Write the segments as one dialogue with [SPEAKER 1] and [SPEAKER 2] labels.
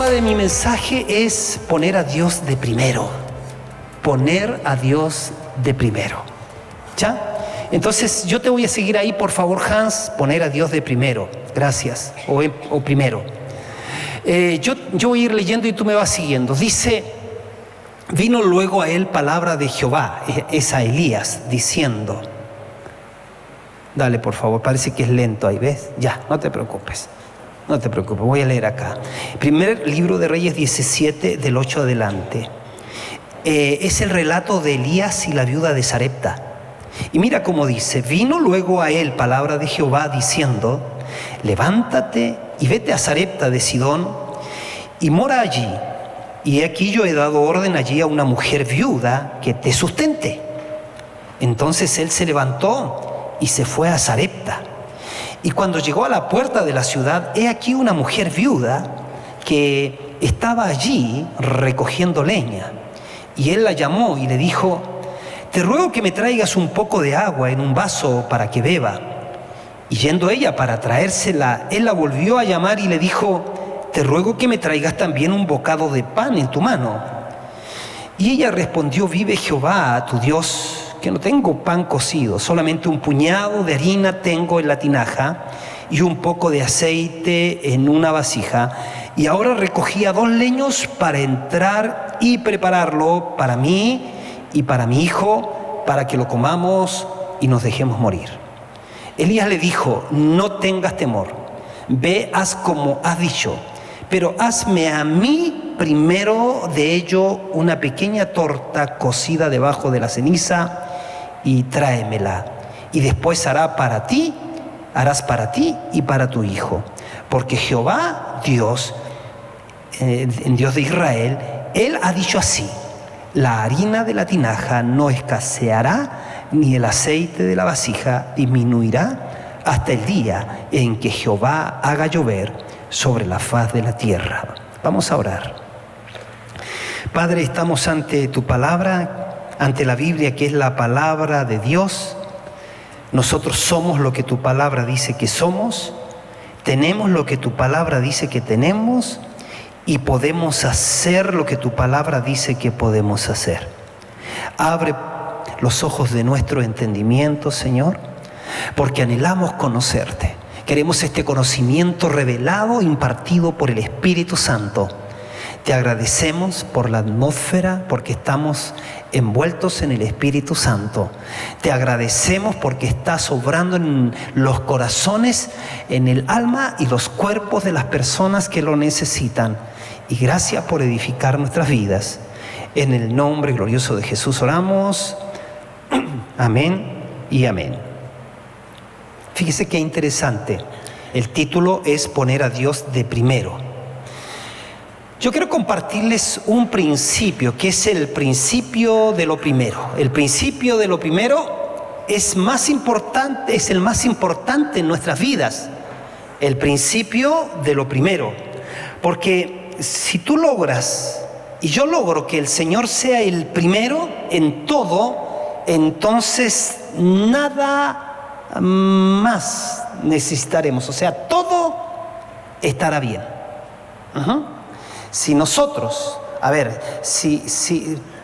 [SPEAKER 1] tema de mi mensaje es poner a Dios de primero. Poner a Dios de primero. ¿Ya? Entonces yo te voy a seguir ahí, por favor, Hans. Poner a Dios de primero. Gracias. O primero. Yo voy a ir leyendo y tú me vas siguiendo. Dice: vino luego a él palabra de Jehová, es a Elías, diciendo... Dale, por favor, parece que es lento ahí, ¿ves? Ya, no te preocupes, voy a leer acá. Primer libro de Reyes 17, del 8 adelante. Es el relato de Elías y la viuda de Sarepta. Y mira cómo dice: vino luego a él palabra de Jehová, diciendo: levántate y vete a Sarepta de Sidón y mora allí. Y aquí yo he dado orden allí a una mujer viuda que te sustente. Entonces él se levantó y se fue a Sarepta. Y cuando llegó a la puerta de la ciudad, he aquí una mujer viuda que estaba allí recogiendo leña. Y él la llamó y le dijo: te ruego que me traigas un poco de agua en un vaso para que beba. Y yendo ella para traérsela, él la volvió a llamar y le dijo: te ruego que me traigas también un bocado de pan en tu mano. Y ella respondió: vive Jehová tu Dios, que no tengo pan cocido, solamente un puñado de harina tengo en la tinaja y un poco de aceite en una vasija. Y ahora recogía 2 leños para entrar y prepararlo para mí y para mi hijo, para que lo comamos y nos dejemos morir. Elías le dijo: no tengas temor, ve, haz como has dicho, pero hazme a mí primero de ello una pequeña torta cocida debajo de la ceniza y tráemela, y después harás para ti y para tu hijo, porque Jehová Dios, Dios de Israel, Él ha dicho así: la harina de la tinaja no escaseará, ni el aceite de la vasija disminuirá, hasta el día en que Jehová haga llover sobre la faz de la tierra. Vamos a orar. Padre, estamos ante tu palabra, ante la Biblia, que es la palabra de Dios. Nosotros somos lo que tu palabra dice que somos, tenemos lo que tu palabra dice que tenemos y podemos hacer lo que tu palabra dice que podemos hacer. Abre los ojos de nuestro entendimiento, Señor, porque anhelamos conocerte. Queremos este conocimiento revelado, impartido por el Espíritu Santo. Te agradecemos por la atmósfera, porque estamos envueltos en el Espíritu Santo. Te agradecemos porque estás obrando en los corazones, en el alma y los cuerpos de las personas que lo necesitan. Y gracias por edificar nuestras vidas. En el nombre glorioso de Jesús oramos. Amén y amén. Fíjese qué interesante. El título es poner a Dios de primero. Yo quiero compartirles un principio, que es el principio de lo primero. El principio de lo primero es más importante, es el más importante en nuestras vidas. El principio de lo primero. Porque si tú logras, y yo logro que el Señor sea el primero en todo, entonces nada más necesitaremos. O sea, todo estará bien. Si nosotros,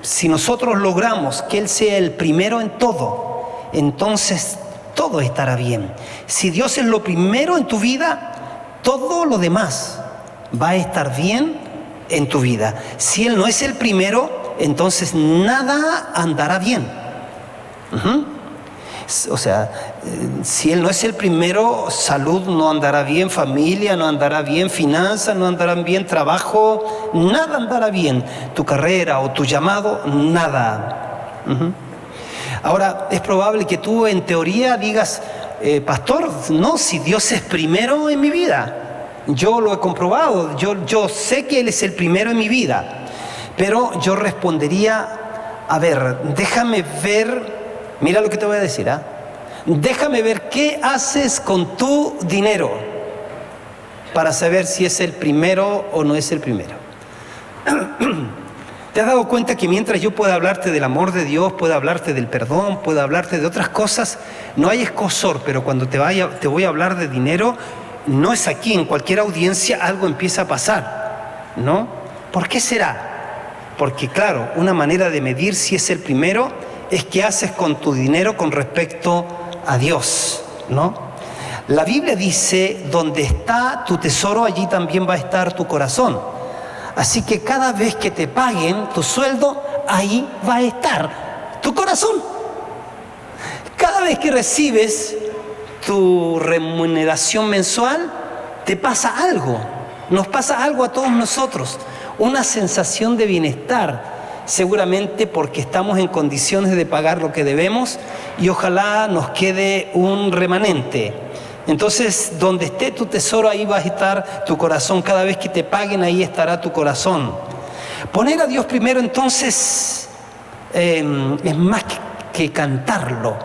[SPEAKER 1] si nosotros logramos que Él sea el primero en todo, entonces todo estará bien. Si Dios es lo primero en tu vida, todo lo demás va a estar bien en tu vida. Si Él no es el primero, entonces nada andará bien. O sea, si Él no es el primero, salud no andará bien, familia no andará bien, finanzas no andarán bien, trabajo, nada andará bien. Tu carrera o tu llamado, nada. Ahora, es probable que tú en teoría digas: pastor, no, si Dios es primero en mi vida. Yo lo he comprobado, yo sé que Él es el primero en mi vida. Pero yo respondería: a ver, déjame ver. Mira lo que te voy a decir, déjame ver qué haces con tu dinero para saber si es el primero o no es el primero. ¿Te has dado cuenta que mientras yo pueda hablarte del amor de Dios, pueda hablarte del perdón, pueda hablarte de otras cosas, no hay escozor, pero cuando te voy a hablar de dinero, no es aquí, en cualquier audiencia algo empieza a pasar. ¿no? ¿Por qué será? Porque claro, una manera de medir si es el primero es qué haces con tu dinero con respecto a Dios, ¿no? La Biblia dice, donde está tu tesoro, allí también va a estar tu corazón. Así que cada vez que te paguen tu sueldo, ahí va a estar tu corazón. Cada vez que recibes tu remuneración mensual, te pasa algo. Nos pasa algo a todos nosotros. Una sensación de bienestar, seguramente porque estamos en condiciones de pagar lo que debemos y ojalá nos quede un remanente. Entonces, donde esté tu tesoro, ahí va a estar tu corazón. Cada vez que te paguen, ahí estará tu corazón. Poner a Dios primero, entonces, es más que cantarlo.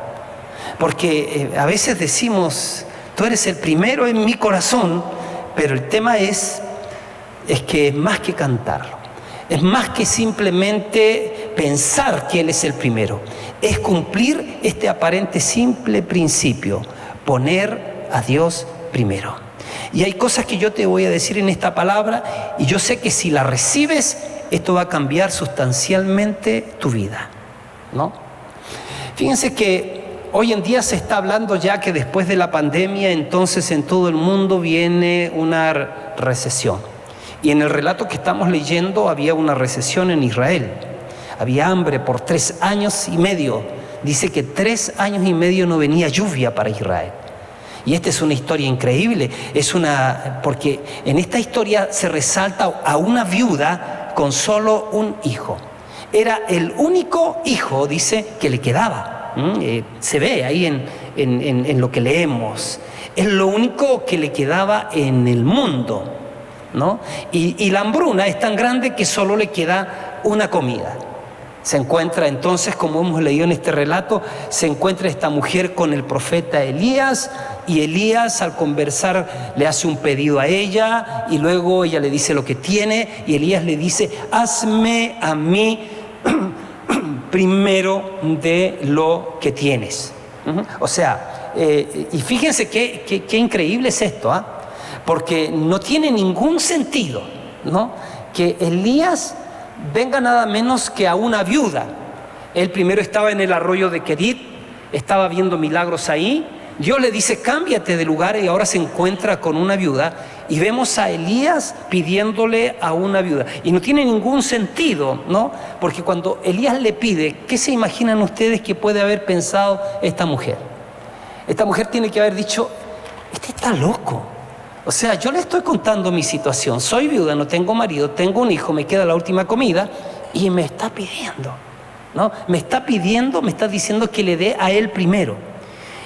[SPEAKER 1] Porque a veces decimos, tú eres el primero en mi corazón, pero el tema es que es más que cantarlo. Es más que simplemente pensar que Él es el primero. Es cumplir este aparente simple principio, poner a Dios primero. Y hay cosas que yo te voy a decir en esta palabra y yo sé que si la recibes, esto va a cambiar sustancialmente tu vida, ¿no? Fíjense que hoy en día se está hablando ya que después de la pandemia, entonces en todo el mundo viene una recesión. Y en el relato que estamos leyendo había una recesión en Israel. Había hambre por 3 años y medio. Dice que 3 años y medio no venía lluvia para Israel. Y esta es una historia increíble. Porque en esta historia se resalta a una viuda con solo un hijo. Era el único hijo, dice, que le quedaba. Se ve ahí en lo que leemos. Es lo único que le quedaba en el mundo, ¿no? Y la hambruna es tan grande que solo le queda una comida. Se encuentra entonces, como hemos leído en este relato, se encuentra esta mujer con el profeta Elías, y Elías al conversar le hace un pedido a ella, y luego ella le dice lo que tiene, y Elías le dice, hazme a mí primero de lo que tienes. O sea, y fíjense qué increíble es esto, ¿ah? Porque no tiene ningún sentido, ¿no? Que Elías venga nada menos que a una viuda. Él primero estaba en el arroyo de Kerit, estaba viendo milagros ahí. Dios le dice, cámbiate de lugar, y ahora se encuentra con una viuda. Y vemos a Elías pidiéndole a una viuda. Y no tiene ningún sentido, ¿no? Porque cuando Elías le pide, ¿qué se imaginan ustedes que puede haber pensado esta mujer? Esta mujer tiene que haber dicho, este está loco. O sea, yo le estoy contando mi situación. Soy viuda, no tengo marido, tengo un hijo, me queda la última comida y me está pidiendo, ¿no? Me está pidiendo, me está diciendo que le dé a él primero.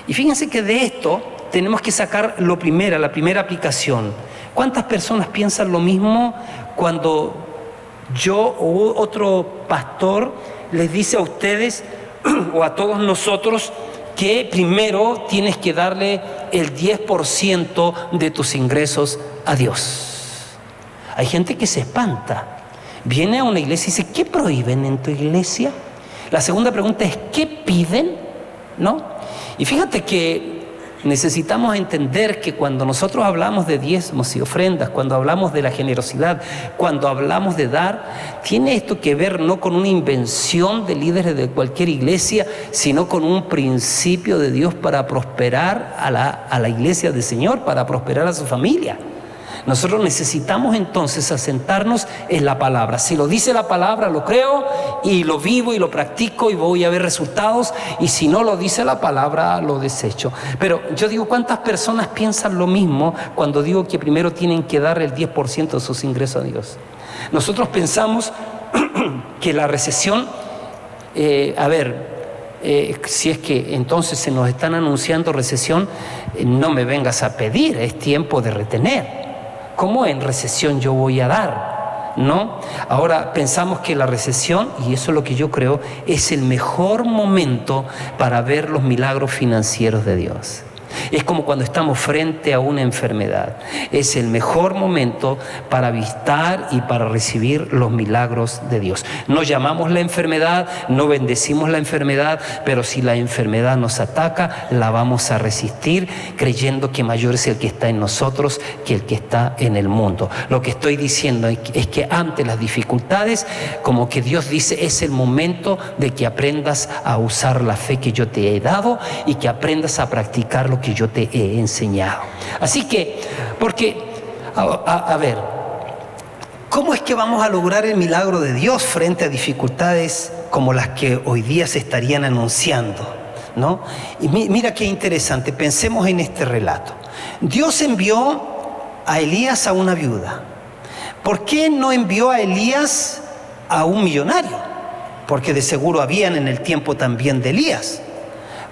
[SPEAKER 1] Y fíjense que de esto tenemos que sacar la primera aplicación. ¿Cuántas personas piensan lo mismo cuando yo o otro pastor les dice a ustedes o a todos nosotros que primero tienes que darle el 10% de tus ingresos a Dios? Hay gente que se espanta. Viene a una iglesia y dice, ¿qué prohíben en tu iglesia? La segunda pregunta es, ¿qué piden? ¿No? Y fíjate que necesitamos entender que cuando nosotros hablamos de diezmos y ofrendas, cuando hablamos de la generosidad, cuando hablamos de dar, tiene esto que ver no con una invención de líderes de cualquier iglesia, sino con un principio de Dios para prosperar a la iglesia del Señor, para prosperar a su familia. Nosotros necesitamos entonces asentarnos en la palabra. Si lo dice la palabra, lo creo y lo vivo y lo practico y voy a ver resultados. Y si no lo dice la palabra, lo desecho. Pero yo digo, ¿cuántas personas piensan lo mismo cuando digo que primero tienen que dar el 10% de sus ingresos a Dios? Nosotros pensamos que la recesión, si es que entonces se nos están anunciando recesión, no me vengas a pedir, es tiempo de retener. ¿Cómo en recesión yo voy a dar? ¿No? Ahora pensamos que la recesión, y eso es lo que yo creo, es el mejor momento para ver los milagros financieros de Dios. Es como cuando estamos frente a una enfermedad. Es el mejor momento para avistar y para recibir los milagros de Dios. No llamamos la enfermedad, no bendecimos la enfermedad, pero si la enfermedad nos ataca, la vamos a resistir creyendo que mayor es el que está en nosotros que el que está en el mundo. Lo que estoy diciendo es que ante las dificultades, como que Dios dice, es el momento de que aprendas a usar la fe que yo te he dado y que aprendas a practicar lo que yo te he enseñado. Así que, porque, a ver, ¿cómo es que vamos a lograr el milagro de Dios frente a dificultades como las que hoy día se estarían anunciando, ¿no? Y mira qué interesante, pensemos en este relato. Dios envió a Elías a una viuda. ¿Por qué no envió a Elías a un millonario? Porque de seguro habían en el tiempo también de Elías.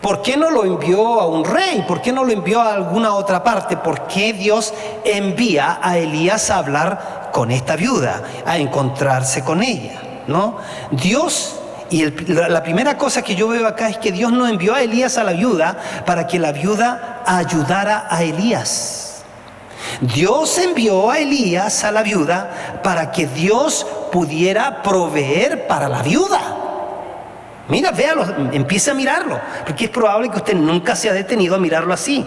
[SPEAKER 1] ¿Por qué no lo envió a un rey? ¿Por qué no lo envió a alguna otra parte? ¿Por qué Dios envía a Elías a hablar con esta viuda, a encontrarse con ella, ¿no? Dios, y la primera cosa que yo veo acá es que Dios no envió a Elías a la viuda para que la viuda ayudara a Elías. Dios envió a Elías a la viuda para que Dios pudiera proveer para la viuda. Mira, véalo, empieza a mirarlo, porque es probable que usted nunca se ha detenido a mirarlo así.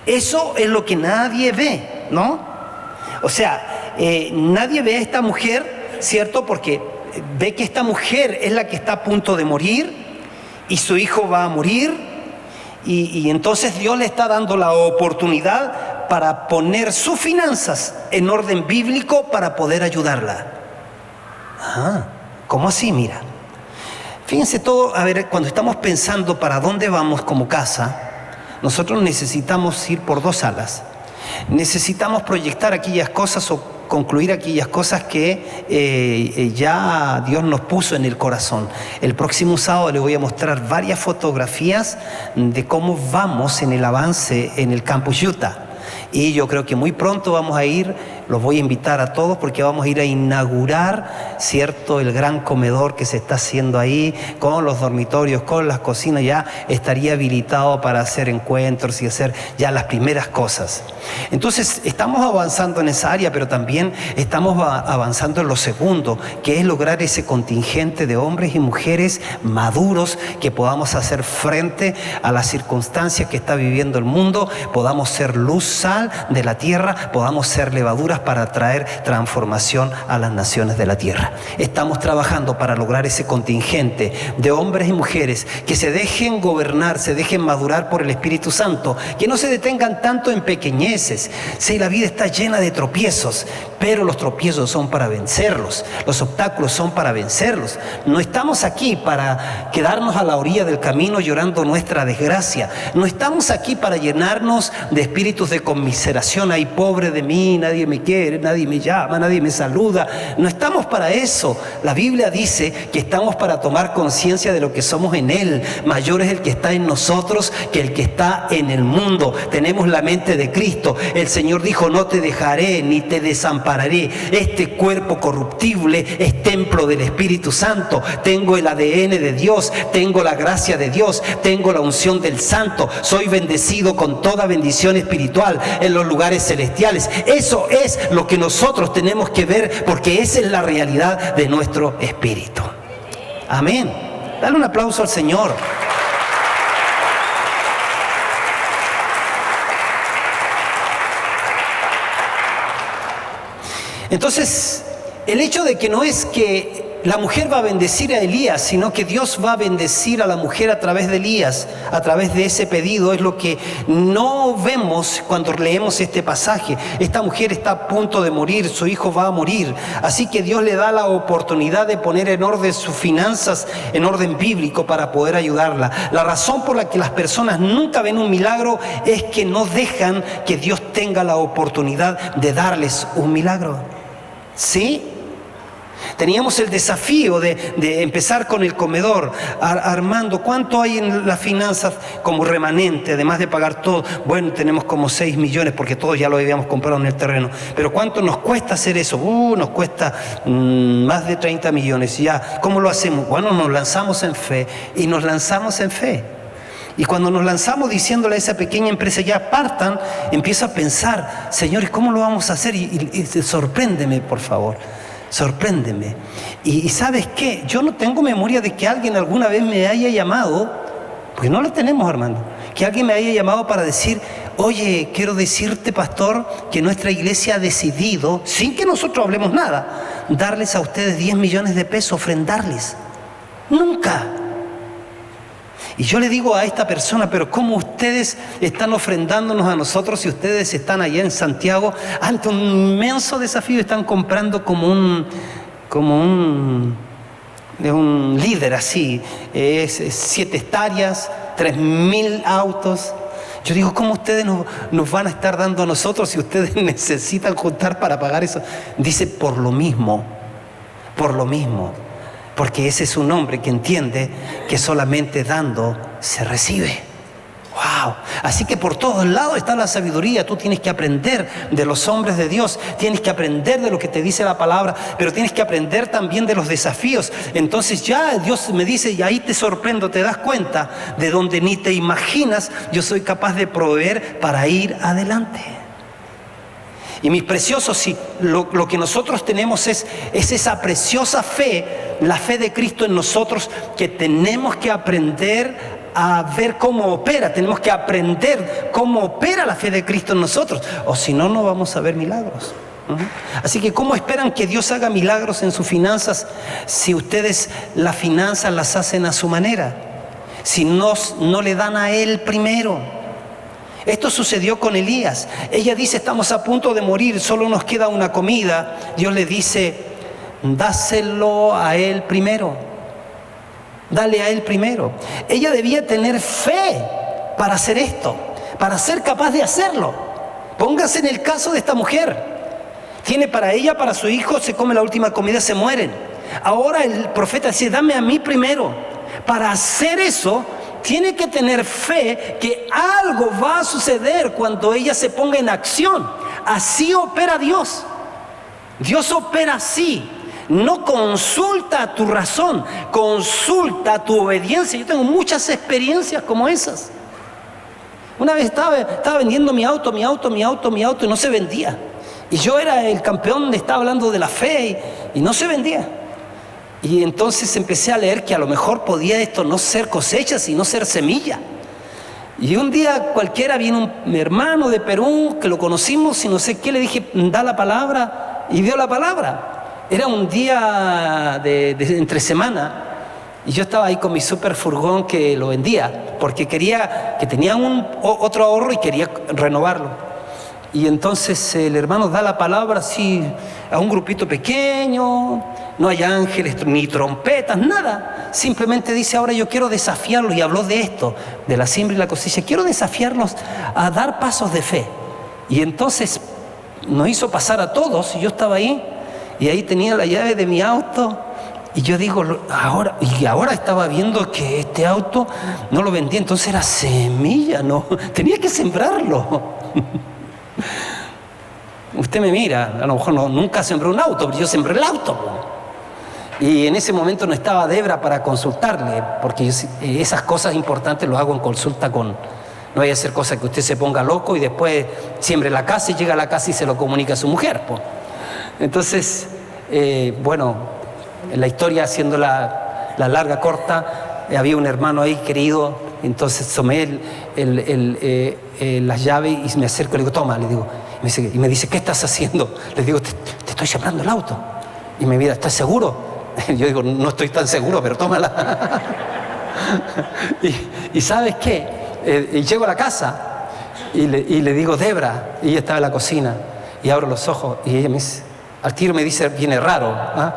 [SPEAKER 1] Eso es lo que nadie ve, ¿no? O sea, nadie ve a esta mujer, ¿cierto? Porque ve que esta mujer es la que está a punto de morir y su hijo va a morir y entonces Dios le está dando la oportunidad para poner sus finanzas en orden bíblico para poder ayudarla. ¿Cómo así? Mira. Fíjense todo, a ver, cuando estamos pensando para dónde vamos como casa, nosotros necesitamos ir por dos alas. Necesitamos proyectar aquellas cosas o concluir aquellas cosas que ya Dios nos puso en el corazón. El próximo sábado les voy a mostrar varias fotografías de cómo vamos en el avance en el campus Utah. Y yo creo que muy pronto vamos a ir, los voy a invitar a todos porque vamos a ir a inaugurar, ¿cierto?, el gran comedor que se está haciendo ahí, con los dormitorios, con las cocinas, ya estaría habilitado para hacer encuentros y hacer ya las primeras cosas. Entonces, estamos avanzando en esa área, pero también estamos avanzando en lo segundo, que es lograr ese contingente de hombres y mujeres maduros que podamos hacer frente a las circunstancias que está viviendo el mundo, podamos ser luz, sal de la tierra, podamos ser levaduras para traer transformación a las naciones de la tierra. Estamos trabajando para lograr ese contingente de hombres y mujeres que se dejen gobernar, se dejen madurar por el Espíritu Santo, que no se detengan tanto en pequeñeces. Sí, la vida está llena de tropiezos, pero los tropiezos son para vencerlos, los obstáculos son para vencerlos. No estamos aquí para quedarnos a la orilla del camino llorando nuestra desgracia. No estamos aquí para llenarnos de espíritus de conmiseración. Ay, pobre de mí, nadie me quiere, nadie me llama, nadie me saluda. No estamos para eso. La Biblia dice que estamos para tomar conciencia de lo que somos en Él. Mayor es el que está en nosotros que el que está en el mundo. Tenemos la mente de Cristo. El Señor dijo, no te dejaré ni te desampararé. Este cuerpo corruptible es templo del Espíritu Santo. Tengo el ADN de Dios, tengo la gracia de Dios, tengo la unción del Santo. Soy bendecido con toda bendición espiritual en los lugares celestiales. Eso es lo que nosotros tenemos que ver, porque esa es la realidad de nuestro espíritu. Amén. Dale un aplauso al Señor. Entonces, el hecho de que no es que la mujer va a bendecir a Elías, sino que Dios va a bendecir a la mujer a través de Elías, a través de ese pedido, es lo que no vemos cuando leemos este pasaje. Esta mujer está a punto de morir, su hijo va a morir, así que Dios le da la oportunidad de poner en orden sus finanzas, en orden bíblico, para poder ayudarla. La razón por la que las personas nunca ven un milagro es que no dejan que Dios tenga la oportunidad de darles un milagro. ¿Sí? Teníamos el desafío de empezar con el comedor, Armando, ¿cuánto hay en las finanzas como remanente, además de pagar todo? Bueno, tenemos como 6 millones porque todos ya lo habíamos comprado en el terreno, pero ¿cuánto nos cuesta hacer eso? Nos cuesta más de 30 millones, ya, ¿cómo lo hacemos? Bueno, nos lanzamos en fe y nos lanzamos en fe. Y cuando nos lanzamos diciéndole a esa pequeña empresa, ya partan, empiezo a pensar, Señor, ¿y cómo lo vamos a hacer? Y sorpréndeme, por favor, sorpréndeme. Y ¿sabes qué? Yo no tengo memoria de que alguien alguna vez me haya llamado, porque no lo tenemos, Armando, que alguien me haya llamado para decir, oye, quiero decirte, pastor, que nuestra iglesia ha decidido, sin que nosotros hablemos nada, darles a ustedes 10 millones de pesos, ofrendarles. Nunca. Y yo le digo a esta persona, pero ¿cómo ustedes están ofrendándonos a nosotros si ustedes están allá en Santiago ante un inmenso desafío? Están comprando como un líder así, es 7 hectáreas, 3.000 autos. Yo digo, ¿cómo ustedes nos van a estar dando a nosotros si ustedes necesitan juntar para pagar eso? Dice, por lo mismo, porque ese es un hombre que entiende que solamente dando se recibe. ¡Wow! Así que por todos lados está la sabiduría. Tú tienes que aprender de los hombres de Dios, tienes que aprender de lo que te dice la palabra, pero tienes que aprender también de los desafíos. Entonces ya Dios me dice, y ahí te sorprendo, te das cuenta de donde ni te imaginas, yo soy capaz de proveer para ir adelante. Y mis preciosos, si lo que nosotros tenemos es esa preciosa fe, la fe de Cristo en nosotros, que tenemos que aprender a ver cómo opera. Tenemos que aprender cómo opera la fe de Cristo en nosotros, o si no, no vamos a ver milagros. Así que ¿cómo esperan que Dios haga milagros en sus finanzas si ustedes las finanzas las hacen a su manera? Si no le dan a Él primero. Esto sucedió con Elías. Ella dice, estamos a punto de morir, solo nos queda una comida. Dios le dice, dáselo a Él primero. Dale a Él primero. Ella debía tener fe para hacer esto, para ser capaz de hacerlo. Póngase en el caso de esta mujer. Tiene para ella, para su hijo, se come la última comida, se mueren. Ahora el profeta dice, dame a mí primero. Para hacer eso, tiene que tener fe que algo va a suceder cuando ella se ponga en acción. Así opera Dios. Dios opera así. No consulta tu razón, consulta tu obediencia. Yo tengo muchas experiencias como esas. Una vez estaba vendiendo mi auto y no se vendía. Y yo era el campeón, estaba hablando de la fe y no se vendía. Y entonces empecé a leer que a lo mejor podía esto no ser cosecha, sino ser semilla. Y un día cualquiera vino un hermano de Perú que lo conocimos y no sé qué, le dije, da la palabra, y dio la palabra. Era un día de entre semana y yo estaba ahí con mi super furgón que lo vendía porque quería, que tenía otro ahorro y quería renovarlo. Y entonces el hermano da la palabra así a un grupito pequeño, no hay ángeles ni trompetas, nada. Simplemente dice, ahora yo quiero desafiarlos, y habló de esto, de la siembra y la cosecha, quiero desafiarlos a dar pasos de fe. Y entonces nos hizo pasar a todos y yo estaba ahí. Y ahí tenía la llave de mi auto y yo digo, ahora estaba viendo que este auto no lo vendía, entonces era semilla, no, tenía que sembrarlo. Usted me mira, a lo mejor nunca sembró un auto, pero yo sembré el auto. Y en ese momento no estaba Debra para consultarle, porque esas cosas importantes lo hago en consulta con... No vaya a ser cosa que usted se ponga loco y después siembre la casa y llega a la casa y se lo comunica a su mujer, pues. Entonces, bueno, la historia, haciendo la larga corta, había un hermano ahí querido, entonces tomé las llaves y me acerco y le digo, toma, le digo, y me dice, ¿qué estás haciendo? Le digo, te estoy sembrando el auto. Y me mira, ¿estás seguro? Yo digo, no estoy tan seguro, pero tómala. y ¿sabes qué? Y llego a la casa y le digo, Debra, y ella estaba en la cocina, y abro los ojos y ella me dice, al tiro me dice, viene raro. ¿Ah?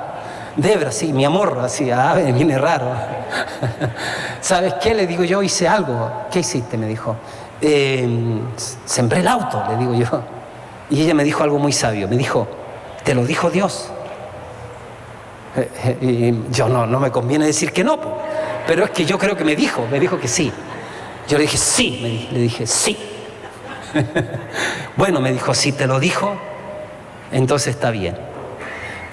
[SPEAKER 1] Debra, sí, mi amor, así, viene raro. ¿Sabes qué? Le digo yo, hice algo. ¿Qué hiciste? Me dijo. Sembré el auto, le digo yo. Y ella me dijo algo muy sabio. Me dijo, ¿te lo dijo Dios? Y yo no me conviene decir que no, pero es que yo creo que me dijo que sí. Yo le dije, sí, le dije, sí. Bueno, me dijo, si te lo dijo, entonces está bien.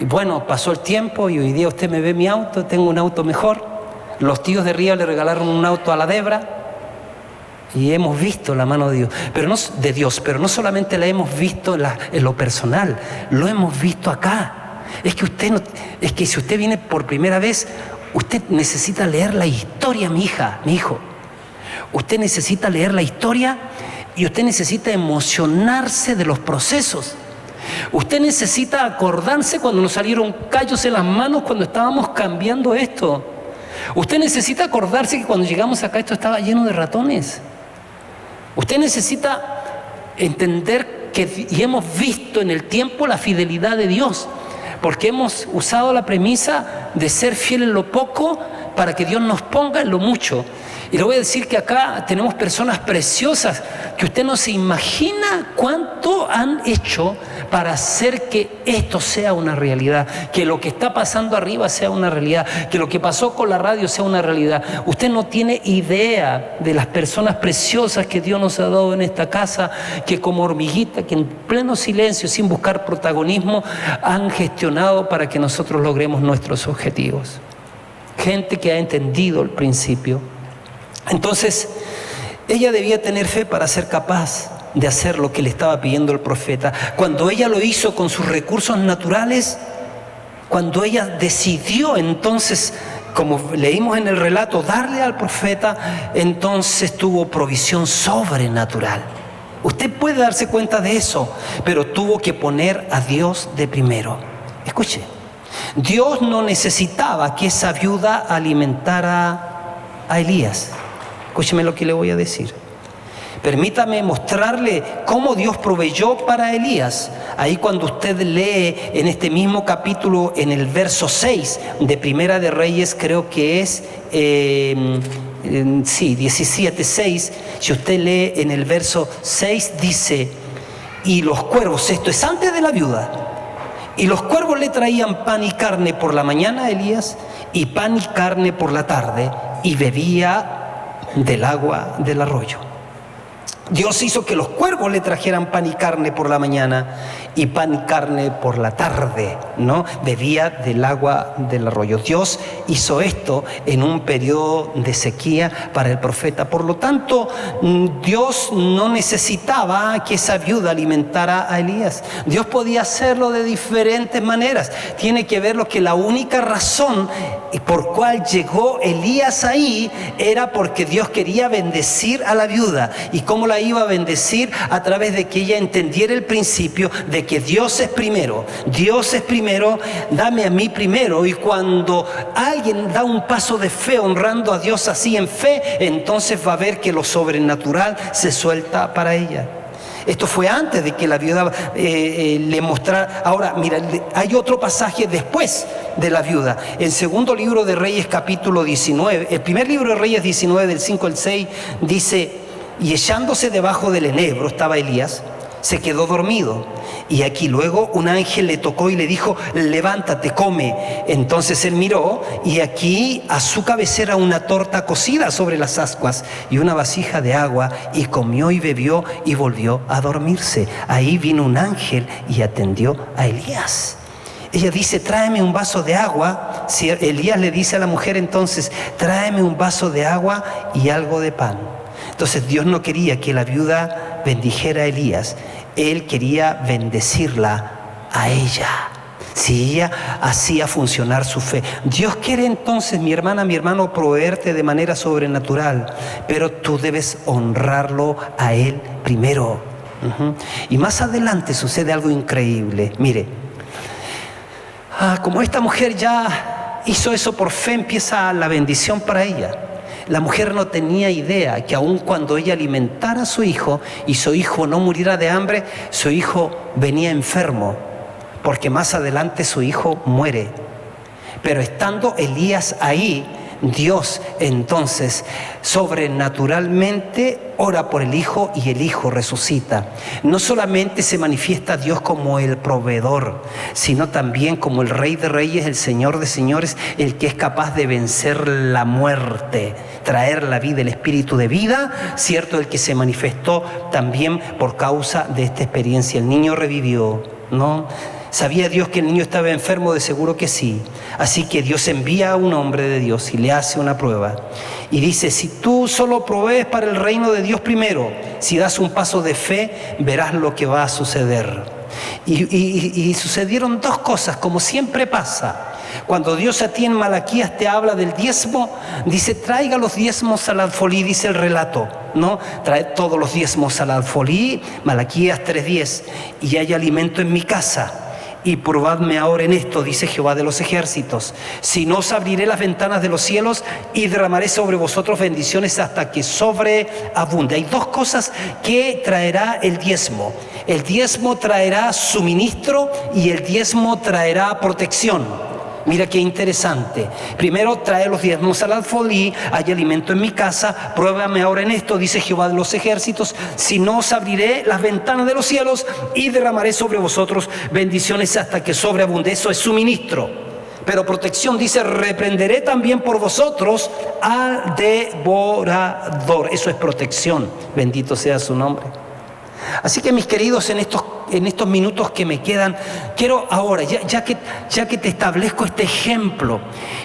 [SPEAKER 1] Y bueno, pasó el tiempo y hoy día usted me ve mi auto, tengo un auto mejor. Los tíos de Ría le regalaron un auto a la Debra Y hemos visto la mano de Dios, pero no solamente la hemos visto en lo personal, lo hemos visto acá. Es que si usted viene por primera vez, usted necesita leer la historia, mi hijo. Usted necesita leer la historia y usted necesita emocionarse de los procesos. Usted necesita acordarse cuando nos salieron callos en las manos cuando estábamos cambiando esto. Usted necesita acordarse que cuando llegamos acá esto estaba lleno de ratones. Usted necesita entender y hemos visto en el tiempo la fidelidad de Dios, porque hemos usado la premisa de ser fiel en lo poco para que Dios nos ponga en lo mucho. Y le voy a decir que acá tenemos personas preciosas que usted no se imagina cuánto han hecho para hacer que esto sea una realidad, que lo que está pasando arriba sea una realidad, que lo que pasó con la radio sea una realidad. Usted no tiene idea de las personas preciosas que Dios nos ha dado en esta casa, que como hormiguita, que en pleno silencio, sin buscar protagonismo, han gestionado para que nosotros logremos nuestros objetivos. Gente que ha entendido el principio. Entonces, ella debía tener fe para ser capaz de hacer lo que le estaba pidiendo el profeta. Cuando ella lo hizo con sus recursos naturales, cuando ella decidió entonces, como leímos en el relato, darle al profeta, entonces tuvo provisión sobrenatural. Usted puede darse cuenta de eso, pero tuvo que poner a Dios de primero. Escuche, Dios no necesitaba que esa viuda alimentara a Elías. Escúcheme lo que le voy a decir. Permítame mostrarle cómo Dios proveyó para Elías. Ahí cuando usted lee en este mismo capítulo, en el verso 6 de Primera de Reyes, creo que es 17:6. Si usted lee en el verso 6, dice: y los cuervos, esto es antes de la viuda, y los cuervos le traían pan y carne por la mañana a Elías, y pan y carne por la tarde, y bebía del agua del arroyo. Dios hizo que los cuervos le trajeran pan y carne por la mañana y pan y carne por la tarde, ¿no? Bebía del agua del arroyo. Dios hizo esto en un periodo de sequía para el profeta. Por lo tanto, Dios no necesitaba que esa viuda alimentara a Elías. Dios podía hacerlo de diferentes maneras. Tiene que ver lo que la única razón por cual llegó Elías ahí era porque Dios quería bendecir a la viuda. ¿Y cómo la iba a bendecir? A través de que ella entendiera el principio de que Dios es primero. Dios es primero, dame a mí primero. Y cuando alguien da un paso de fe honrando a Dios así en fe, entonces va a ver que lo sobrenatural se suelta para ella. Esto fue antes de que la viuda le mostrara. Ahora, mira, hay otro pasaje después de la viuda. El segundo libro de Reyes, capítulo 19. El primer libro de Reyes 19, del 5 al 6, dice: y echándose debajo del enebro estaba Elías, se quedó dormido. Y aquí luego un ángel le tocó y le dijo: levántate, come. Entonces él miró, y aquí a su cabecera una torta cocida sobre las ascuas y una vasija de agua, y comió y bebió y volvió a dormirse. Ahí vino un ángel y atendió a Elías. Ella dice: tráeme un vaso de agua. Si Elías le dice a la mujer entonces: tráeme un vaso de agua y algo de pan. Entonces Dios no quería que la viuda bendijera a Elías. Él quería bendecirla a ella, si ella hacía funcionar su fe. Dios quiere entonces, mi hermana, mi hermano, proveerte de manera sobrenatural, pero tú debes honrarlo a Él primero. Y más adelante sucede algo increíble. Mire, como esta mujer ya hizo eso por fe, empieza la bendición para ella. La mujer no tenía idea que aun cuando ella alimentara a su hijo y su hijo no muriera de hambre, su hijo venía enfermo, porque más adelante su hijo muere. Pero estando Elías ahí, Dios entonces sobrenaturalmente ora por el hijo y el hijo resucita. No solamente se manifiesta Dios como el proveedor, sino también como el Rey de Reyes, el Señor de Señores, el que es capaz de vencer la muerte, traer la vida, el espíritu de vida, cierto, el que se manifestó también por causa de esta experiencia. El niño revivió, ¿no? ¿Sabía Dios que el niño estaba enfermo? De seguro que sí. Así que Dios envía a un hombre de Dios y le hace una prueba. Y dice, si tú solo provees para el reino de Dios primero, si das un paso de fe, verás lo que va a suceder. Y sucedieron dos cosas, como siempre pasa. Cuando Dios a ti en Malaquías te habla del diezmo, dice, traiga los diezmos al alfolí, dice el relato, ¿no? Trae todos los diezmos al alfolí, Malaquías 3:10, y hay alimento en mi casa. Y probadme ahora en esto, dice Jehová de los ejércitos, si no os abriré las ventanas de los cielos y derramaré sobre vosotros bendiciones hasta que sobreabunde. Hay dos cosas que traerá el diezmo. El diezmo traerá suministro y el diezmo traerá protección. Mira qué interesante. Primero trae los diezmos al alfolí, hay alimento en mi casa, pruébame ahora en esto, dice Jehová de los ejércitos, si no os abriré las ventanas de los cielos y derramaré sobre vosotros bendiciones hasta que sobreabunde. Eso es suministro. Pero protección dice, reprenderé también por vosotros al devorador. Eso es protección. Bendito sea su nombre. Así que mis queridos, en estos minutos que me quedan, quiero ahora, ya que te establezco este ejemplo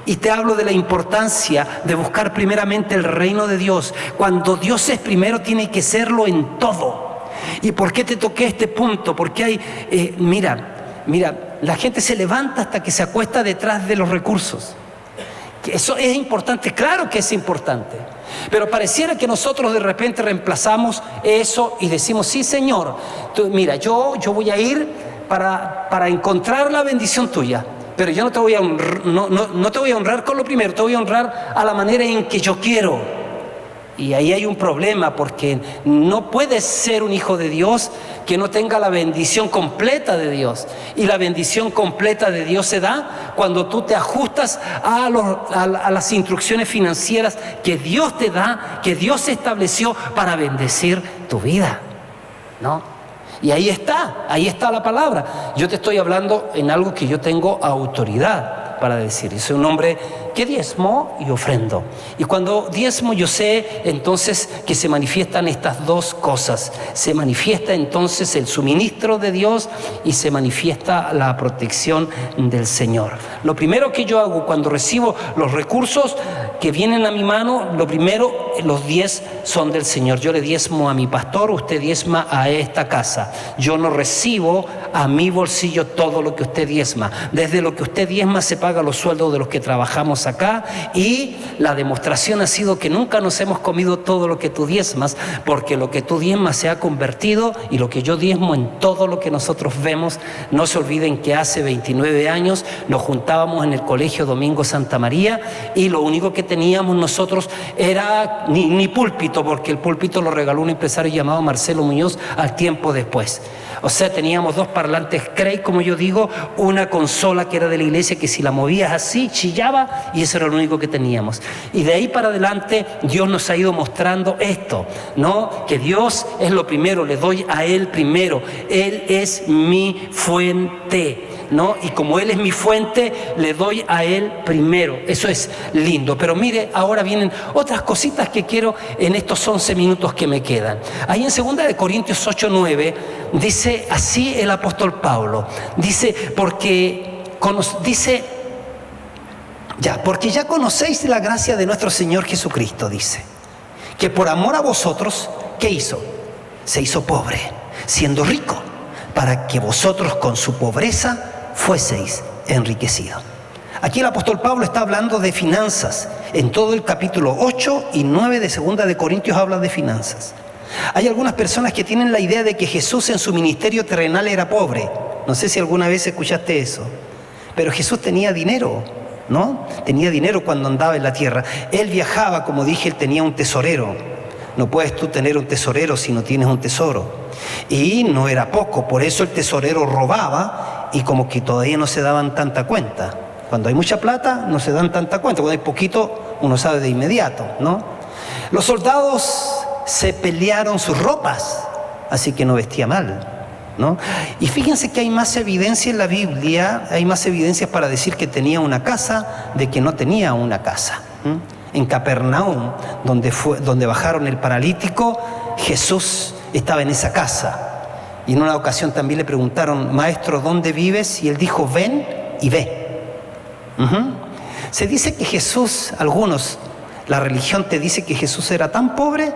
[SPEAKER 1] y te hablo de la importancia de buscar primeramente el reino de Dios, cuando Dios es primero tiene que serlo en todo. ¿Y por qué te toqué este punto? Porque hay, mira, la gente se levanta hasta que se acuesta detrás de los recursos. Eso es importante, claro que es importante. Pero pareciera que nosotros de repente reemplazamos eso y decimos, sí Señor, mira, yo voy a ir para encontrar la bendición tuya, pero yo no te voy a honrar, no te voy a honrar con lo primero, te voy a honrar a la manera en que yo quiero. Y ahí hay un problema, porque no puedes ser un hijo de Dios que no tenga la bendición completa de Dios. Y la bendición completa de Dios se da cuando tú te ajustas a las instrucciones financieras que Dios te da, que Dios estableció para bendecir tu vida, ¿no? Y ahí está la palabra. Yo te estoy hablando en algo que yo tengo autoridad para decir. Yo soy un hombre que diezmo y ofrendo. Y cuando diezmo yo sé entonces que se manifiestan estas dos cosas. Se manifiesta entonces el suministro de Dios y se manifiesta la protección del Señor. Lo primero que yo hago cuando recibo los recursos que vienen a mi mano, lo primero, los 10 son del Señor. Yo le diezmo a mi pastor, usted diezma a esta casa. Yo no recibo a mi bolsillo todo lo que usted diezma. Desde lo que usted diezma se paga los sueldos de los que trabajamos acá, y la demostración ha sido que nunca nos hemos comido todo lo que tú diezmas, porque lo que tú diezmas se ha convertido, y lo que yo diezmo, en todo lo que nosotros vemos. No se olviden que hace 29 años nos juntábamos en el colegio Domingo Santa María, y lo único que teníamos nosotros era ni púlpito, porque el púlpito lo regaló un empresario llamado Marcelo Muñoz al tiempo después. O sea, teníamos 2 parlantes Cray, como yo digo, una consola que era de la iglesia, que si la movías así, chillaba, y eso era lo único que teníamos. Y de ahí para adelante Dios nos ha ido mostrando esto, ¿no? Que Dios es lo primero, le doy a Él primero. Él es mi fuente, ¿no? Y como Él es mi fuente, le doy a Él primero. Eso es lindo. Pero mire, ahora vienen otras cositas que quiero en estos 11 minutos que me quedan. Ahí en 2 Corintios 8:9 dice así el apóstol Pablo. Dice, porque ya conocéis la gracia de nuestro Señor Jesucristo, dice, que por amor a vosotros, ¿qué hizo? Se hizo pobre, siendo rico, para que vosotros con su pobreza fueseis enriquecidos. Aquí el apóstol Pablo está hablando de finanzas. En todo el capítulo 8 y 9 de 2 Corintios habla de finanzas. Hay algunas personas que tienen la idea de que Jesús en su ministerio terrenal era pobre. No sé si alguna vez escuchaste eso. Pero Jesús tenía dinero, ¿no? Tenía dinero cuando andaba en la tierra. Él viajaba, como dije, él tenía un tesorero. No puedes tú tener un tesorero si no tienes un tesoro. Y no era poco, por eso el tesorero robaba, y como que todavía no se daban tanta cuenta. Cuando hay mucha plata no se dan tanta cuenta, cuando hay poquito uno sabe de inmediato, ¿no? Los soldados se pelearon sus ropas, así que no vestía mal, ¿no? Y fíjense que hay más evidencia en la Biblia, hay más evidencias para decir que tenía una casa de que no tenía una casa. En Capernaum, donde bajaron el paralítico, Jesús estaba en esa casa. Y en una ocasión también le preguntaron, maestro, ¿dónde vives? Y él dijo, ven y ve. Se dice que Jesús, la religión te dice que Jesús era tan pobre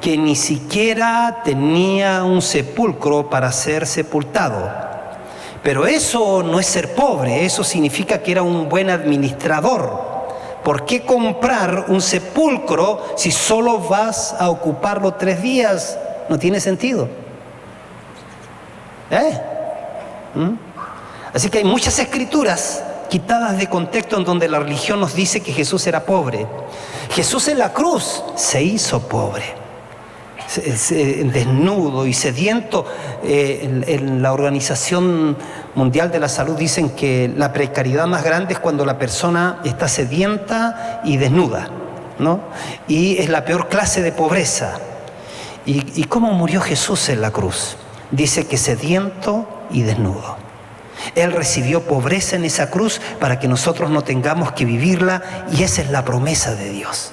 [SPEAKER 1] que ni siquiera tenía un sepulcro para ser sepultado. Pero eso no es ser pobre, eso significa que era un buen administrador. ¿Por qué comprar un sepulcro si solo vas a ocuparlo 3 días? No tiene sentido. Así que hay muchas escrituras quitadas de contexto en donde la religión nos dice que Jesús era pobre. Jesús en la cruz se hizo pobre, desnudo y sediento. En la Organización Mundial de la Salud dicen que la precariedad más grande es cuando la persona está sedienta y desnuda, ¿no? Y es la peor clase de pobreza. ¿Y cómo murió Jesús en la cruz? Dice que sediento y desnudo. Él recibió pobreza en esa cruz para que nosotros no tengamos que vivirla, y esa es la promesa de Dios.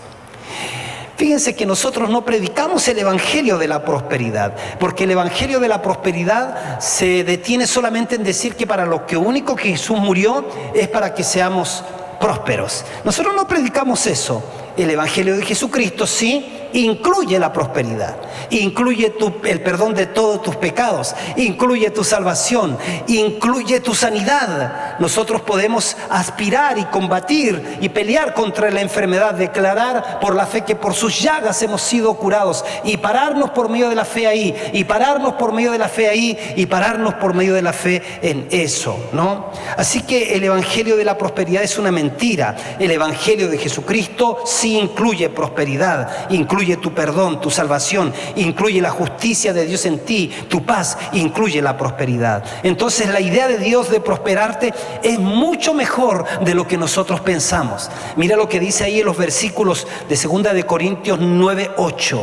[SPEAKER 1] Fíjense que nosotros no predicamos el evangelio de la prosperidad, porque el evangelio de la prosperidad se detiene solamente en decir que para lo que único que Jesús murió es para que seamos prósperos. Nosotros no predicamos eso. El evangelio de Jesucristo sí incluye la prosperidad, incluye el perdón de todos tus pecados, incluye tu salvación, incluye tu sanidad. Nosotros podemos aspirar y combatir y pelear contra la enfermedad, declarar por la fe que por sus llagas hemos sido curados, y pararnos por medio de la fe ahí, y pararnos por medio de la fe ahí, y pararnos por medio de la fe en eso, ¿no? Así que el evangelio de la prosperidad es una mentira. El evangelio de Jesucristo sí incluye prosperidad, incluye tu perdón, tu salvación, incluye la justicia de Dios en ti, tu paz, incluye la prosperidad. Entonces la idea de Dios de prosperarte es mucho mejor de lo que nosotros pensamos. Mira lo que dice ahí en los versículos de 2 de Corintios 9:8.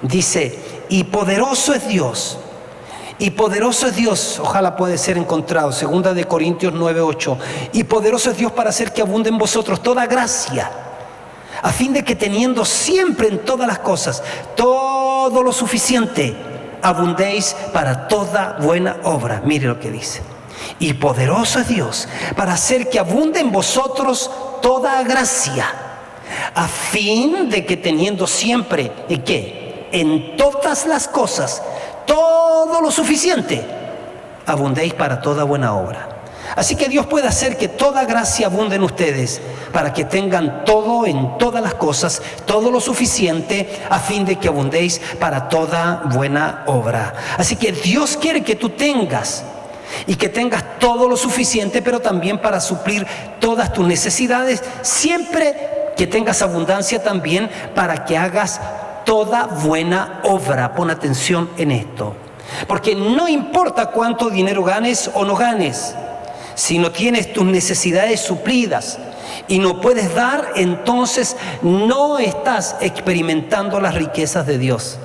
[SPEAKER 1] Dice, y poderoso es Dios. Y poderoso es Dios, ojalá puede ser encontrado, 2 de Corintios 9:8. Y poderoso es Dios para hacer que abunde en vosotros toda gracia, a fin de que teniendo siempre en todas las cosas todo lo suficiente, abundéis para toda buena obra. Mire lo que dice. Y poderoso es Dios para hacer que abunde en vosotros toda gracia, a fin de que teniendo siempre, ¿y qué? En todas las cosas todo lo suficiente, abundéis para toda buena obra. Así que Dios puede hacer que toda gracia abunde en ustedes, para que tengan todo en todas las cosas, todo lo suficiente, a fin de que abundéis para toda buena obra. Así que Dios quiere que tú tengas, y que tengas todo lo suficiente, pero también para suplir todas tus necesidades, siempre que tengas abundancia también para que hagas toda buena obra. Pon atención en esto, porque no importa cuánto dinero ganes o no ganes, si no tienes tus necesidades suplidas y no puedes dar, entonces no estás experimentando las riquezas de Dios.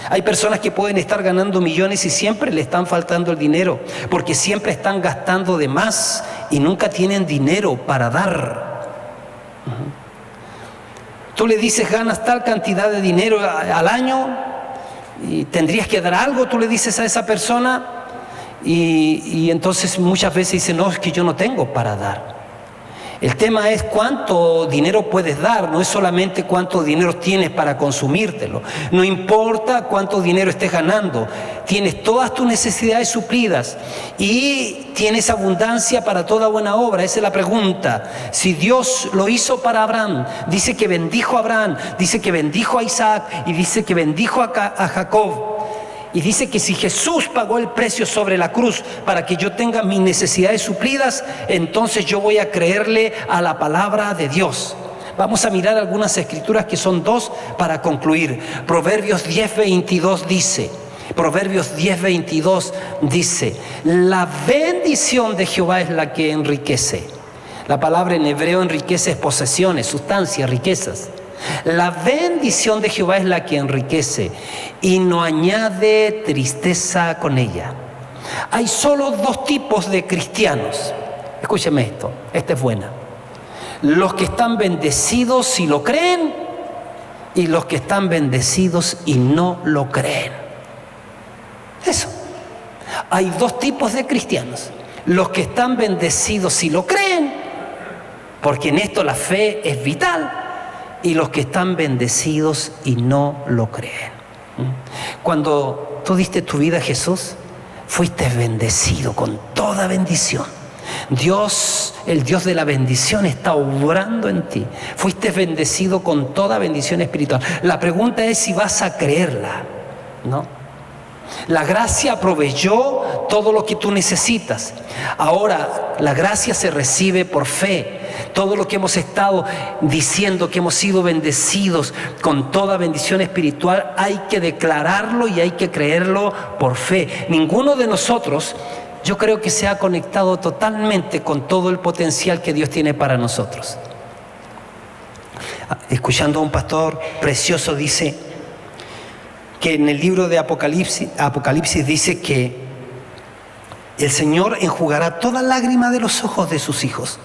[SPEAKER 1] Hay personas que pueden estar ganando millones y siempre le están faltando el dinero, porque siempre están gastando de más y nunca tienen dinero para dar. Tú le dices, ganas tal cantidad de dinero al año y tendrías que dar algo, tú le dices a esa persona, y entonces muchas veces dice, no, es que yo no tengo para dar. El tema es cuánto dinero puedes dar, no es solamente cuánto dinero tienes para consumírtelo. No importa cuánto dinero estés ganando, tienes todas tus necesidades suplidas y tienes abundancia para toda buena obra. Esa es la pregunta. Si Dios lo hizo para Abraham, dice que bendijo a Abraham, dice que bendijo a Isaac y dice que bendijo a Jacob. Y dice que si Jesús pagó el precio sobre la cruz para que yo tenga mis necesidades suplidas, entonces yo voy a creerle a la palabra de Dios. Vamos a mirar algunas escrituras que son 2 para concluir. Proverbios 10:22 dice, Proverbios 10:22 dice, la bendición de Jehová es la que enriquece. La palabra en hebreo enriquece es posesiones, sustancias, riquezas. La bendición de Jehová es la que enriquece y no añade tristeza con ella. Hay solo 2 tipos de cristianos. Escúcheme esto, esta es buena. Los que están bendecidos y lo creen, y los que están bendecidos y no lo creen. eso. Hay dos tipos de cristianos: los que están bendecidos y lo creen, porque en esto la fe es vital, y los que están bendecidos y no lo creen. Cuando tú diste tu vida a Jesús, fuiste bendecido con toda bendición. Dios, el Dios de la bendición, está obrando en ti. Fuiste bendecido con toda bendición espiritual. La pregunta es si vas a creerla, ¿no? La gracia proveyó todo lo que tú necesitas. Ahora, la gracia se recibe por fe. Todo lo que hemos estado diciendo, que hemos sido bendecidos con toda bendición espiritual, hay que declararlo y hay que creerlo por fe. Ninguno de nosotros, yo creo que se ha conectado totalmente con todo el potencial que Dios tiene para nosotros. Escuchando a un pastor precioso, dice que en el libro de Apocalipsis dice que el Señor enjugará toda lágrima de los ojos de sus hijos.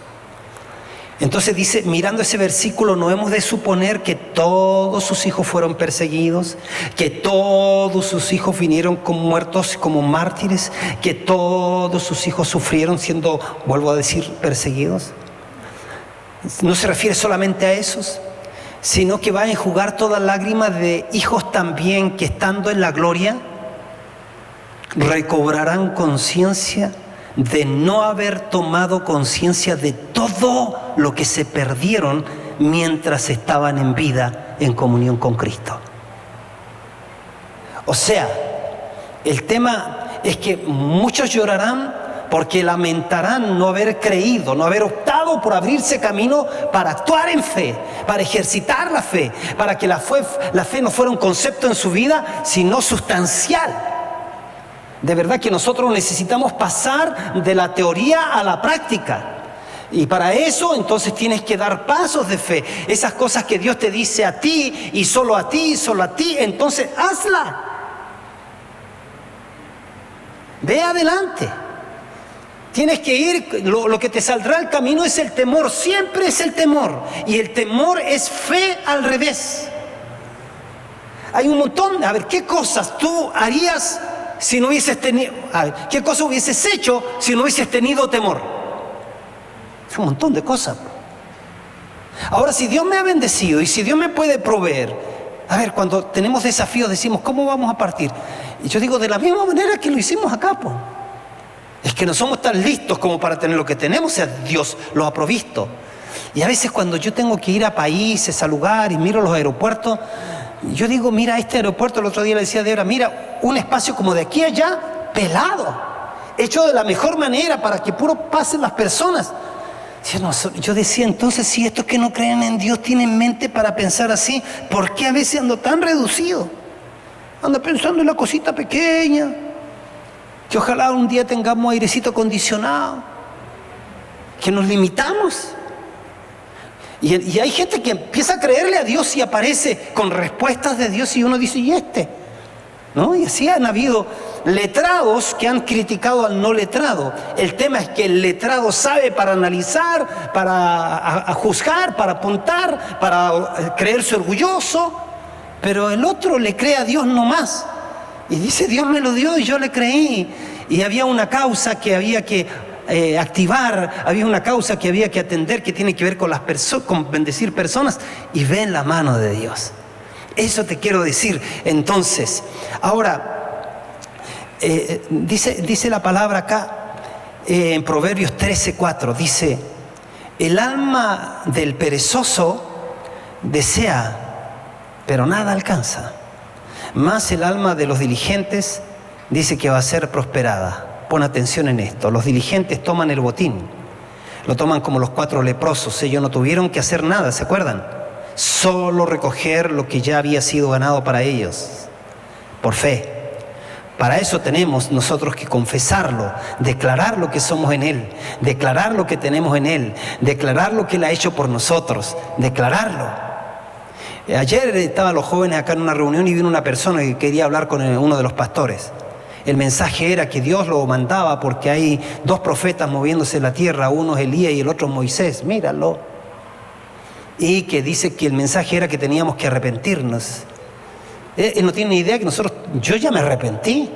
[SPEAKER 1] Entonces dice, mirando ese versículo, no hemos de suponer que todos sus hijos fueron perseguidos, que todos sus hijos vinieron como muertos como mártires, que todos sus hijos sufrieron siendo, vuelvo a decir, perseguidos. No se refiere solamente a esos, sino que va a enjugar toda lágrima de hijos también que, estando en la gloria, recobrarán conciencia de no haber tomado conciencia de todo lo que se perdieron mientras estaban en vida en comunión con Cristo. O sea, el tema es que muchos llorarán porque lamentarán no haber creído, no haber optado por abrirse camino para actuar en fe, para ejercitar la fe, para que la fe no fuera un concepto en su vida, sino sustancial. De verdad que nosotros necesitamos pasar de la teoría a la práctica. Y para eso entonces tienes que dar pasos de fe. Esas cosas que Dios te dice a ti y solo a ti, entonces hazla. Ve adelante. Tienes que ir, lo que te saldrá al camino es el temor, siempre es el temor. Y el temor es fe al revés. Hay un montón, a ver, ¿qué cosas tú harías si no hubieses tenido, qué cosa hubieses hecho si no hubieses tenido temor? Un montón de cosas. Ahora, si Dios me ha bendecido y si Dios me puede proveer, a ver, cuando tenemos desafíos decimos, ¿cómo vamos a partir? Y yo digo, de la misma manera que lo hicimos acá, pues. Es que no somos tan listos como para tener lo que tenemos, o sea, Dios lo ha provisto. Y a veces cuando yo tengo que ir a países, a lugares, y miro los aeropuertos, yo digo, mira este aeropuerto, el otro día le decía a Débora, mira, un espacio como de aquí a allá, pelado, hecho de la mejor manera para que puro pasen las personas. Yo decía, entonces, si estos que no creen en Dios tienen mente para pensar así, ¿por qué a veces ando tan reducido? Ando pensando en la cosita pequeña, que ojalá un día tengamos airecito acondicionado, que nos limitamos. Y hay gente que empieza a creerle a Dios y aparece con respuestas de Dios y uno dice, ¿y este? ¿No? Y así han habido letrados que han criticado al no letrado. El tema es que el letrado sabe para analizar, para juzgar, para apuntar, para creerse orgulloso, pero el otro le cree a Dios nomás. Y dice, Dios me lo dio y yo le creí. Y había una causa que había que activar, había una causa que había que atender que tiene que ver con con bendecir personas, y ven la mano de Dios. Eso te quiero decir. Entonces, ahora, dice la palabra acá, en Proverbios 13:4, dice, el alma del perezoso desea, pero nada alcanza. Más el alma de los diligentes dice que va a ser prosperada. Pon atención en esto. Los diligentes toman el botín. Lo toman como los 4 leprosos. Ellos no tuvieron que hacer nada, ¿se acuerdan? Solo recoger lo que ya había sido ganado para ellos. Por fe. Para eso tenemos nosotros que confesarlo, declarar lo que somos en Él, declarar lo que tenemos en Él, declarar lo que Él ha hecho por nosotros, declararlo. Ayer estaban los jóvenes acá en una reunión y vino una persona que quería hablar con uno de los pastores. El mensaje era que Dios lo mandaba porque hay 2 profetas moviéndose en la tierra, uno es Elías y el otro es Moisés, míralo. Y que dice que el mensaje era que teníamos que arrepentirnos. Él no tiene ni idea que nosotros yo ya me arrepentí.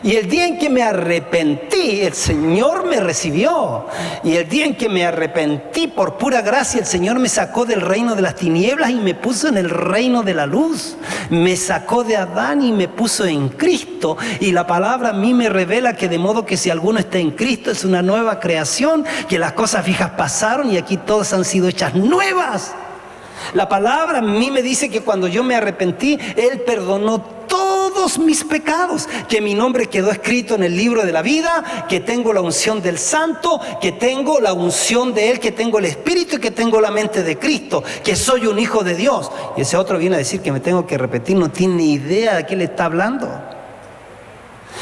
[SPEAKER 1] Y el día en que me arrepentí, el Señor me recibió. Y el día en que me arrepentí, por pura gracia, el Señor me sacó del reino de las tinieblas y me puso en el reino de la luz. Me sacó de Adán y me puso en Cristo. Y la palabra a mí me revela que de modo que si alguno está en Cristo es una nueva creación, que las cosas viejas pasaron y aquí todas han sido hechas nuevas. La palabra a mí me dice que cuando yo me arrepentí, Él perdonó todos mis pecados, que mi nombre quedó escrito en el libro de la vida, que tengo la unción del Santo, que tengo la unción de Él, que tengo el Espíritu y que tengo la mente de Cristo, que soy un hijo de Dios. Y ese otro viene a decir que me tengo que arrepentir, no tiene ni idea de qué le está hablando.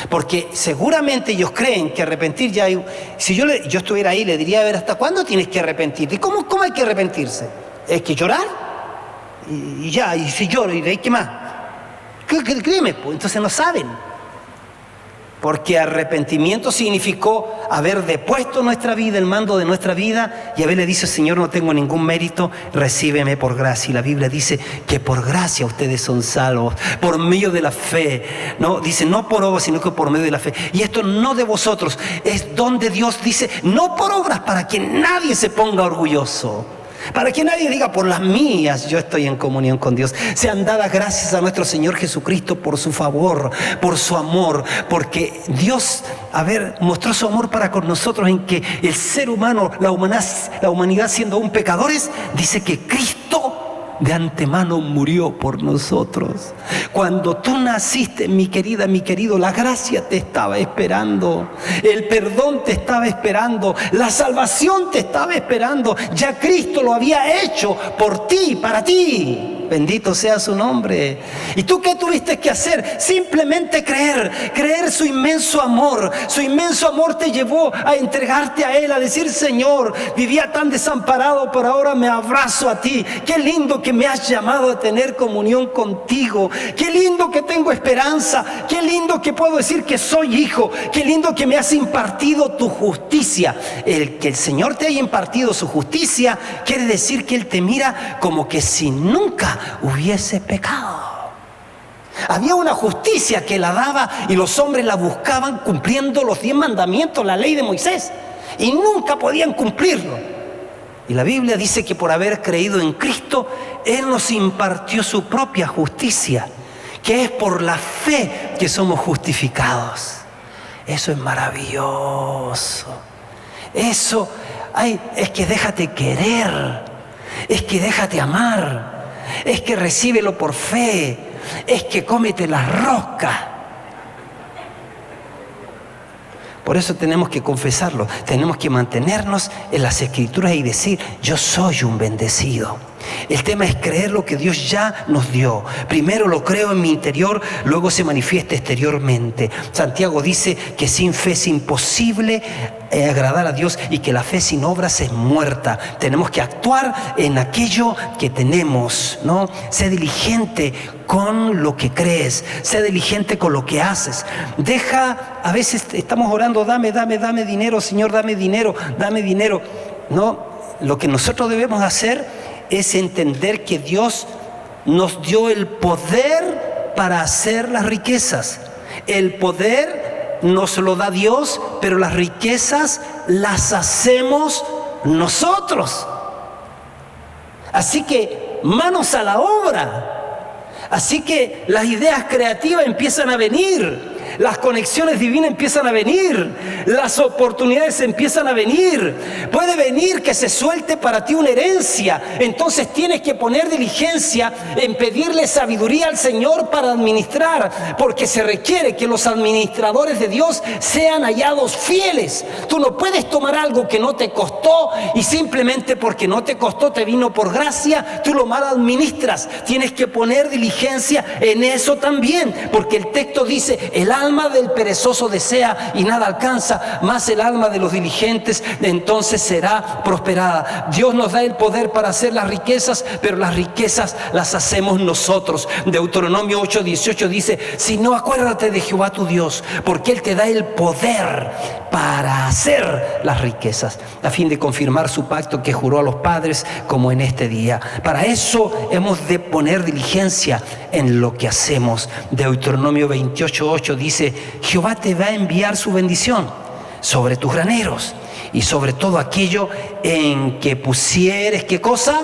[SPEAKER 1] Porque seguramente ellos creen que arrepentir ya hay... Si yo estuviera ahí, le diría, a ver, ¿hasta cuándo tienes que arrepentirte? ¿Y cómo hay que arrepentirse? ¿Es que llorar? Y ya, y si lloro, ¿y de ahí qué más? Créeme, pues, entonces no saben. Porque arrepentimiento significó haber depuesto nuestra vida, el mando de nuestra vida, y haberle dicho, Señor, no tengo ningún mérito, recíbeme por gracia. Y la Biblia dice que por gracia ustedes son salvos, por medio de la fe. No, dice, no por obras, sino que por medio de la fe. Y esto no de vosotros, es don de Dios, dice, no por obras, para que nadie se ponga orgulloso. Para que nadie diga, por las mías yo estoy en comunión con Dios. Sean dadas gracias a nuestro Señor Jesucristo por su favor, por su amor, porque Dios, mostró su amor para con nosotros en que el ser humano, la humanidad siendo aún pecadores, dice que Cristo de antemano murió por nosotros. Cuando tú naciste, mi querida, mi querido, la gracia te estaba esperando, el perdón te estaba esperando, la salvación te estaba esperando. Ya Cristo lo había hecho por ti, para ti. Bendito sea su nombre. ¿Y tú qué tuviste que hacer? Simplemente creer su inmenso amor. Su inmenso amor te llevó a entregarte a Él, a decir, Señor, vivía tan desamparado, pero ahora me abrazo a ti. Qué lindo que me has llamado a tener comunión contigo. Qué lindo que tengo esperanza. Qué lindo que puedo decir que soy hijo. Qué lindo que me has impartido tu justicia. El que el Señor te haya impartido su justicia quiere decir que Él te mira como que si nunca hubiese pecado. Había una justicia que la daba y los hombres la buscaban cumpliendo los 10 mandamientos, la ley de Moisés, y nunca podían cumplirlo. Y la Biblia dice que por haber creído en Cristo, Él nos impartió su propia justicia, que es por la fe que somos justificados. Eso es maravilloso. Eso, es que déjate querer, es que déjate amar. Es que recíbelo por fe, es que cómete la rosca. Por eso tenemos que confesarlo, tenemos que mantenernos en las Escrituras y decir, yo soy un bendecido. El tema es creer lo que Dios ya nos dio. Primero lo creo en mi interior, luego se manifiesta exteriormente. Santiago dice que sin fe es imposible agradar a Dios y que la fe sin obras es muerta. Tenemos que actuar en aquello que tenemos, ¿no? Sé diligente con lo que crees, sé diligente con lo que haces. A veces estamos orando, dame dinero, Señor, dame dinero. No, lo que nosotros debemos hacer es entender que Dios nos dio el poder para hacer las riquezas. El poder nos lo da Dios, pero las riquezas las hacemos nosotros. Así que manos a la obra. Así que las ideas creativas empiezan a venir. Las conexiones divinas empiezan a venir, las oportunidades empiezan a venir. Puede venir que se suelte para ti una herencia, entonces tienes que poner diligencia en pedirle sabiduría al Señor para administrar, porque se requiere que los administradores de Dios sean hallados fieles. Tú no puedes tomar algo que no te costó y simplemente porque no te costó, te vino por gracia, tú lo mal administras. Tienes que poner diligencia en eso también, porque el texto dice, el alma del perezoso desea y nada alcanza, más el alma de los diligentes entonces será prosperada. Dios nos da el poder para hacer las riquezas, pero las riquezas las hacemos nosotros. Deuteronomio 8:18 dice, si no, acuérdate de Jehová tu Dios, porque Él te da el poder para hacer las riquezas. A fin fin de confirmar su pacto que juró a los padres, como en este día. Para eso hemos de poner diligencia en lo que hacemos. Deuteronomio 28:8 dice: Jehová te va a enviar su bendición sobre tus graneros y sobre todo aquello en que pusieres, ¿qué cosa?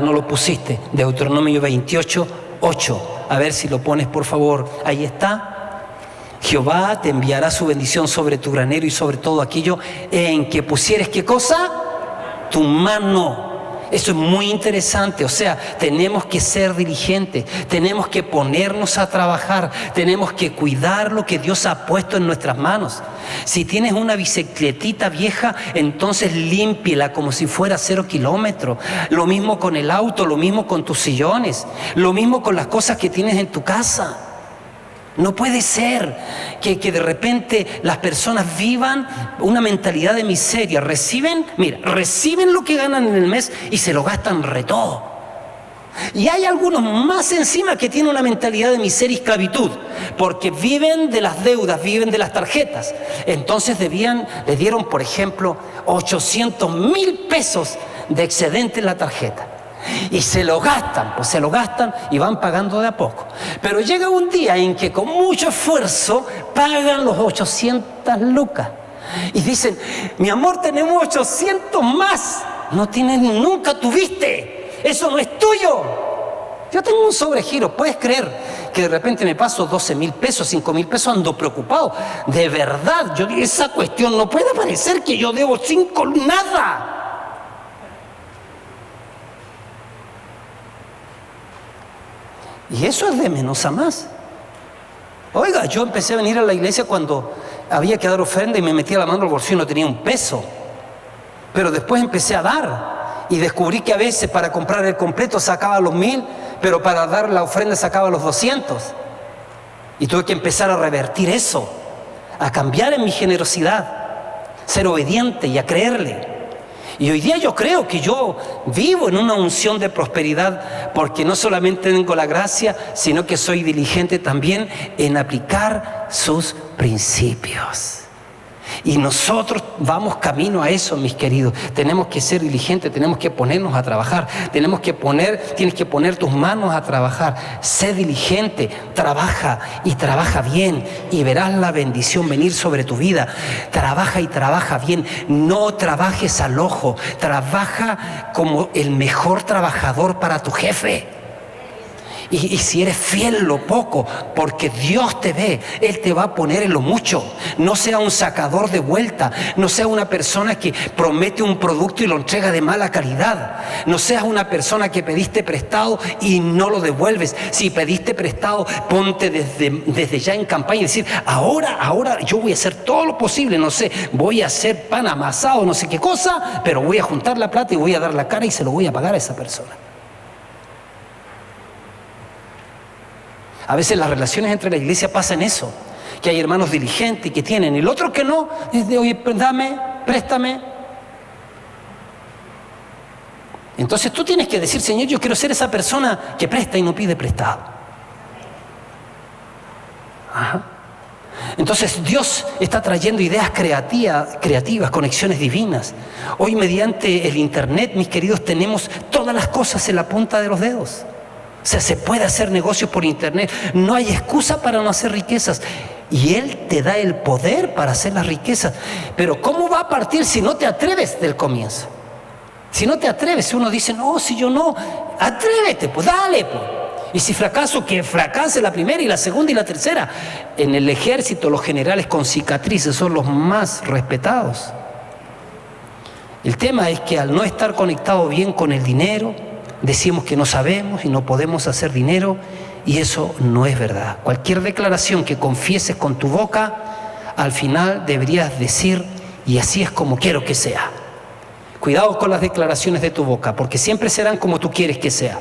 [SPEAKER 1] No lo pusiste. Deuteronomio 28:8. A ver si lo pones, por favor. Ahí está. Jehová te enviará su bendición sobre tu granero y sobre todo aquello en que pusieres, ¿qué cosa? Tu mano. Eso es muy interesante. O sea, tenemos que ser diligentes, tenemos que ponernos a trabajar, tenemos que cuidar lo que Dios ha puesto en nuestras manos. Si tienes una bicicletita vieja, entonces límpiela como si fuera 0 kilómetros. Lo mismo con el auto, lo mismo con tus sillones, lo mismo con las cosas que tienes en tu casa. No puede ser que de repente las personas vivan una mentalidad de miseria. Reciben lo que ganan en el mes y se lo gastan todo. Y hay algunos más encima que tienen una mentalidad de miseria y esclavitud, porque viven de las deudas, viven de las tarjetas. Entonces le dieron, por ejemplo, 800,000 pesos de excedente en la tarjeta. Y se lo gastan y van pagando de a poco. Pero llega un día en que con mucho esfuerzo pagan los 800 lucas. Y dicen: mi amor, tenemos 800 más. No tienes, nunca tuviste. Eso no es tuyo. Yo tengo un sobregiro. ¿Puedes creer que de repente me paso 12,000 pesos, 5,000 pesos? Ando preocupado. De verdad, esa cuestión no puede parecer que yo debo 5 nada. Y eso es de menos a más. Oiga, yo empecé a venir a la iglesia cuando había que dar ofrenda y me metía la mano al bolsillo y no tenía un peso. Pero después empecé a dar y descubrí que a veces para comprar el completo sacaba los 1,000, pero para dar la ofrenda sacaba los 200. Y tuve que empezar a revertir eso, a cambiar en mi generosidad, ser obediente y a creerle. Y hoy día yo creo que yo vivo en una unción de prosperidad, porque no solamente tengo la gracia, sino que soy diligente también en aplicar sus principios. Y nosotros vamos camino a eso, mis queridos. Tenemos que ser diligentes, tenemos que ponernos a trabajar, tienes que poner tus manos a trabajar. Sé diligente, trabaja y trabaja bien y verás la bendición venir sobre tu vida. Trabaja y trabaja bien, no trabajes al ojo, trabaja como el mejor trabajador para tu jefe. Y si eres fiel en lo poco, porque Dios te ve, Él te va a poner en lo mucho. No sea un sacador de vuelta, no sea una persona que promete un producto y lo entrega de mala calidad. No seas una persona que pediste prestado y no lo devuelves. Si pediste prestado, ponte desde ya en campaña y decir: ahora yo voy a hacer todo lo posible, no sé, voy a hacer pan amasado, no sé qué cosa, pero voy a juntar la plata y voy a dar la cara y se lo voy a pagar a esa persona. A veces las relaciones entre la iglesia pasan eso, que hay hermanos diligentes que tienen, y el otro que no, dice: oye, dame, préstame. Entonces tú tienes que decir: Señor, yo quiero ser esa persona que presta y no pide prestado. Ajá. Entonces Dios está trayendo ideas creativas, conexiones divinas. Hoy mediante el internet, mis queridos, tenemos todas las cosas en la punta de los dedos. O sea, se puede hacer negocios por internet. No hay excusa para no hacer riquezas. Y Él te da el poder para hacer las riquezas. Pero ¿cómo va a partir si no te atreves del comienzo? Si no te atreves, si uno dice: no, si yo no, atrévete, pues dale, pues. Y si fracaso, que fracase la primera y la segunda y la tercera. En el ejército, los generales con cicatrices son los más respetados. El tema es que al no estar conectado bien con el dinero, decimos que no sabemos y no podemos hacer dinero, y eso no es verdad. Cualquier declaración que confieses con tu boca, al final deberías decir: y así es como quiero que sea. Cuidado con las declaraciones de tu boca, porque siempre serán como tú quieres que sea.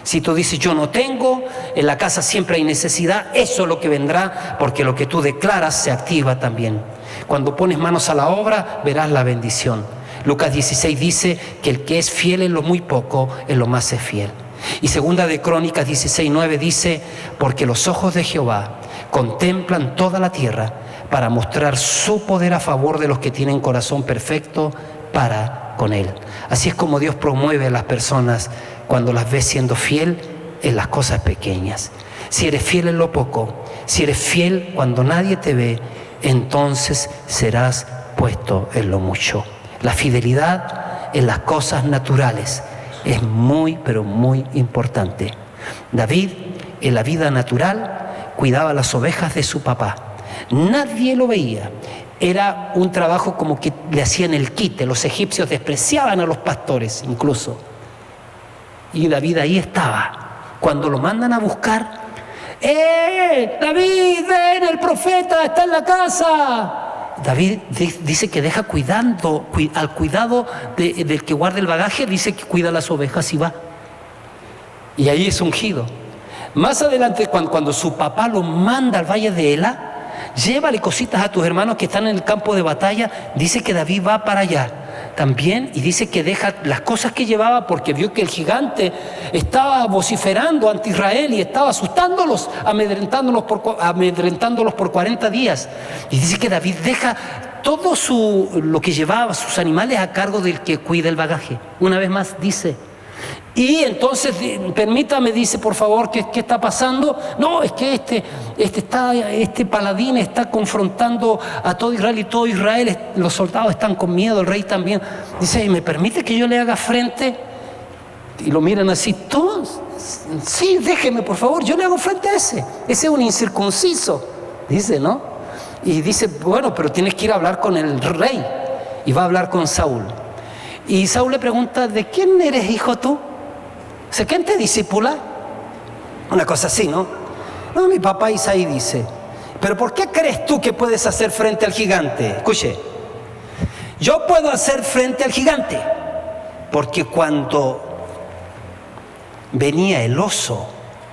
[SPEAKER 1] Si tú dices: yo no tengo, en la casa siempre hay necesidad, eso es lo que vendrá, porque lo que tú declaras se activa también. Cuando pones manos a la obra, verás la bendición. Lucas 16 dice que el que es fiel en lo muy poco, en lo más es fiel. Y segunda de Crónicas 16:9 dice: porque los ojos de Jehová contemplan toda la tierra para mostrar su poder a favor de los que tienen corazón perfecto para con Él. Así es como Dios promueve a las personas cuando las ves siendo fiel en las cosas pequeñas. Si eres fiel en lo poco, si eres fiel cuando nadie te ve, entonces serás puesto en lo mucho. La fidelidad en las cosas naturales es muy, pero muy importante. David, en la vida natural, cuidaba las ovejas de su papá. Nadie lo veía. Era un trabajo como que le hacían el quite. Los egipcios despreciaban a los pastores incluso. Y David ahí estaba. Cuando lo mandan a buscar, David, ven, el profeta está en la casa. David dice que deja al cuidado del que guarda el bagaje, dice que cuida las ovejas y va. Y ahí es ungido. Más adelante, cuando su papá lo manda al valle de Ela, llévale cositas a tus hermanos que están en el campo de batalla, dice que David va para allá también, y dice que deja las cosas que llevaba porque vio que el gigante estaba vociferando ante Israel y estaba asustándolos, amedrentándolos por 40 días. Y dice que David deja todo lo que llevaba, sus animales, a cargo del que cuida el bagaje. Una vez más dice. Y entonces, permítame, dice, por favor, ¿qué está pasando? No, es que este paladín está confrontando a todo Israel, y todo Israel, los soldados están con miedo, el rey también. Dice, ¿me permite que yo le haga frente? Y lo miran así, todos. Sí, déjeme, por favor, yo le hago frente a ese. Ese es un incircunciso, dice, ¿no? Y dice, bueno, pero tienes que ir a hablar con el rey. Y va a hablar con Saúl. Y Saúl le pregunta, ¿de quién eres hijo tú? O sea, ¿quién te discipula? Una cosa así, ¿no? No, mi papá Isaí dice. ¿Pero por qué crees tú que puedes hacer frente al gigante? Escuche, yo puedo hacer frente al gigante porque cuando venía el oso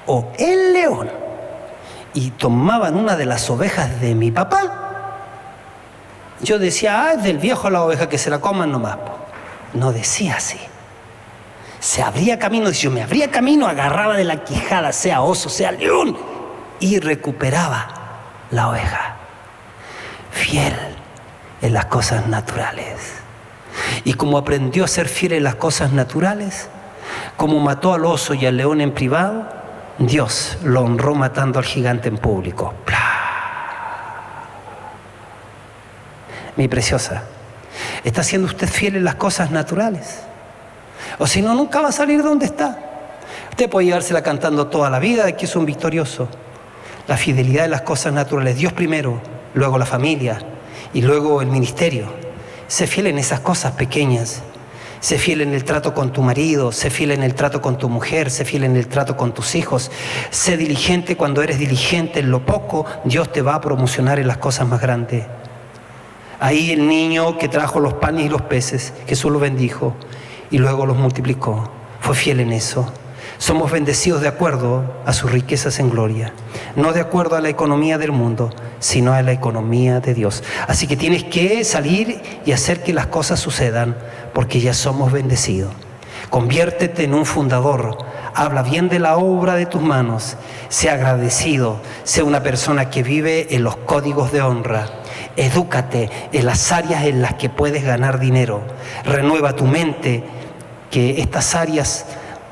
[SPEAKER 1] o el león y tomaban una de las ovejas de mi papá, yo decía, es del viejo la oveja, que se la coman nomás. No decía así. Se abría camino, yo me abría camino, agarraba de la quijada, sea oso, sea león, y recuperaba la oveja. Fiel en las cosas naturales. Y como aprendió a ser fiel en las cosas naturales, como mató al oso y al león en privado, Dios lo honró matando al gigante en público. Mi preciosa, ¿está siendo usted fiel en las cosas naturales? O si no, nunca va a salir de donde está. Usted puede llevársela cantando toda la vida de que es un victorioso. La fidelidad en las cosas naturales, Dios primero, luego la familia y luego el ministerio. Sé fiel en esas cosas pequeñas. Sé fiel en el trato con tu marido, sé fiel en el trato con tu mujer, sé fiel en el trato con tus hijos. Sé diligente cuando eres diligente en lo poco, Dios te va a promocionar en las cosas más grandes. Ahí el niño que trajo los panes y los peces, Jesús los bendijo y luego los multiplicó. Fue fiel en eso. Somos bendecidos de acuerdo a sus riquezas en gloria, no de acuerdo a la economía del mundo, sino a la economía de Dios. Así que tienes que salir y hacer que las cosas sucedan, porque ya somos bendecidos. Conviértete en un fundador. Habla bien de la obra de tus manos. Sea agradecido. Sea una persona que vive en los códigos de honra. Edúcate en las áreas en las que puedes ganar dinero. Renueva tu mente, que estas áreas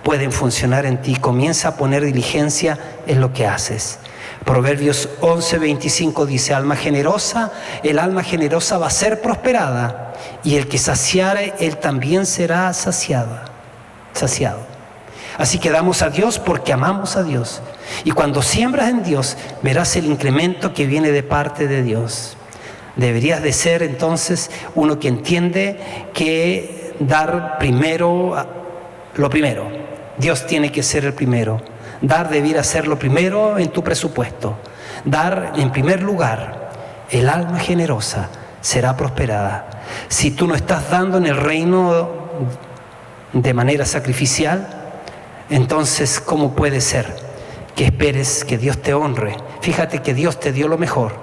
[SPEAKER 1] pueden funcionar en ti. Comienza a poner diligencia en lo que haces. Proverbios 11:25 dice, el alma generosa va a ser prosperada, y el que saciare, él también será saciado. Así que damos a Dios porque amamos a Dios. Y cuando siembras en Dios, verás el incremento que viene de parte de Dios. Deberías de ser entonces uno que entiende que dar primero lo primero. Dios tiene que ser el primero. Dar debiera ser lo primero en tu presupuesto. Dar en primer lugar. El alma generosa será prosperada. Si tú no estás dando en el reino de manera sacrificial, entonces ¿cómo puede ser que esperes que Dios te honre? Fíjate que Dios te dio lo mejor.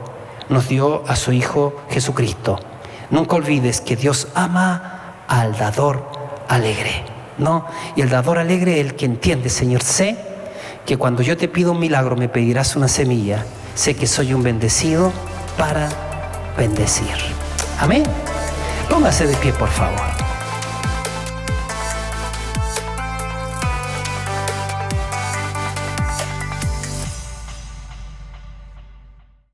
[SPEAKER 1] Nos dio a su Hijo Jesucristo. Nunca olvides que Dios ama al dador alegre, ¿no? Y el dador alegre es el que entiende, Señor, sé que cuando yo te pido un milagro me pedirás una semilla. Sé que soy un bendecido para bendecir. Amén. Póngase de pie, por favor.